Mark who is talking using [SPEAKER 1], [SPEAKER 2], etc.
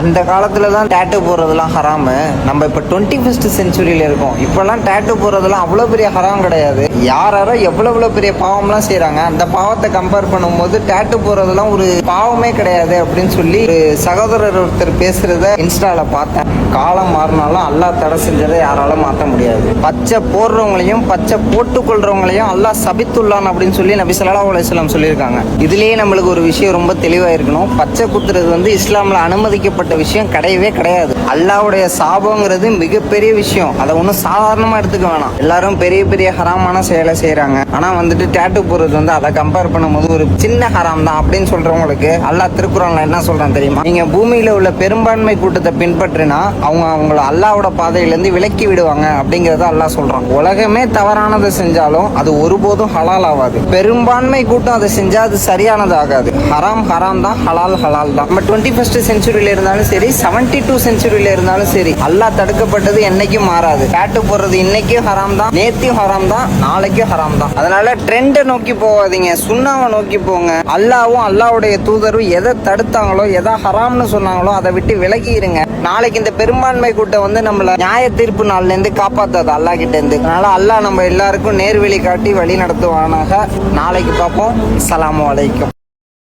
[SPEAKER 1] அந்த காலத்துல தான் டேட்டு போடுறதுலாம் ஹராமு. நம்ம இப்போ 21st செஞ்சுரியில இருக்கோம். இப்பெல்லாம் டேட்டு போடுறதுலாம் அவ்வளோ பெரிய ஹராம் கிடையாது. யாரோ எவ்வளோ பெரிய பாவம்லாம் செய்கிறாங்க. அந்த பாவத்தை கம்பேர் பண்ணும்போது டேட்டு போடுறதுலாம் ஒரு பாவமே கிடையாது அப்படின்னு சொல்லி ஒரு சகோதரர் ஒருத்தர் பேசுறத இன்ஸ்டால பார்த்தேன். காலம் மாறினாலும் அல்லாஹ் தடை செஞ்சதை யாராலும் மாற்ற முடியாது. பச்சை போடுறவங்களையும் பச்சை போட்டுக்கொள்றவங்களையும் அல்லாஹ் சபித்துள்ளான் அப்படின்னு சொல்லி நபி ஸல்லல்லாஹு அலைஹி வஸல்லம் சொல்லியிருக்காங்க. இதுலேயே நம்மளுக்கு ஒரு விஷயம் ரொம்ப தெளிவாக இருக்கணும். பச்சை குத்துறது வந்து இஸ்லாமில் அனுமதிக்கப்பட்ட விஷயம் கிடையவே கிடையாது. அல்லாஹ்வுடைய சாபங்கிறது மிகப்பெரிய விஷயம். அதை ஒன்றும் சாதாரணமாக எடுத்துக்க வேணாம். எல்லாரும் பெரிய பெரிய ஹராமான செயலை செய்கிறாங்க. ஆனால் வந்துட்டு டேட்டு போடுறது வந்து அதை கம்பேர் பண்ணும்போது ஒரு சின்ன ஹராம் தான் அப்படின்னு சொல்கிறவங்களுக்கு அல்லாஹ் திருக்குறான்ல என்ன சொல்கிறான் தெரியுமா? நீங்கள் பூமியில் உள்ள பெரும்பான்மை கூட்டத்தை பின்பற்றினா அவங்கள அல்லாஹ்வோட பாதையிலேருந்து விலக்கி விடுவாங்க அப்படிங்கிறத அல்லாஹ் சொல்கிறான். உலகமே தவறானதை செஞ்சாலும் அது ஒருபோதும் ஹலால் ஆகாது. பெரும்பான்மை கூட்டம் அதை செஞ்சால் அது சரியானது ஆகாது. ஹராம் ஹராம் தான், ஹலால் ஹலால் தான். நம்ம 21st செஞ்சுரியில இருந்தாலும் சரி, 72 செஞ்சுரியில இருந்தாலும் சரி, அல்லாஹ் தடுக்கப்பட்டது என்னைக்கும் மாறாது. டேட்டு போடுறது இன்னைக்கும் ஹராம் தான், நேத்தியும் ஹராம் தான், நாளைக்கும் ஹராம் தான். அதனால ட்ரெண்டை நோக்கி போகாதீங்க, சுண்ணாவை நோக்கி போங்க. அல்லாஹ்வும் அல்லாஹ்வுடைய தூதரும் எதை தடுத்தாங்களோ, எதை ஹராம்னு சொன்னாங்களோ அதை விட்டு விலகி இருங்க. நாளைக்கு இந்த பெரும்பான்மை கூட்டம் வந்து நம்மள நியாய தீர்ப்பு நாள்ல இருந்து காப்பாத்தாது அல்லாஹ் கிட்ட இருந்து. அதனால அல்லாஹ் நம்ம எல்லாருக்கும் நேர்வழி காட்டி வழி நடத்துவானாக. நாளைக்கு பார்ப்போம். அஸ்ஸலாமு அலைக்கும்.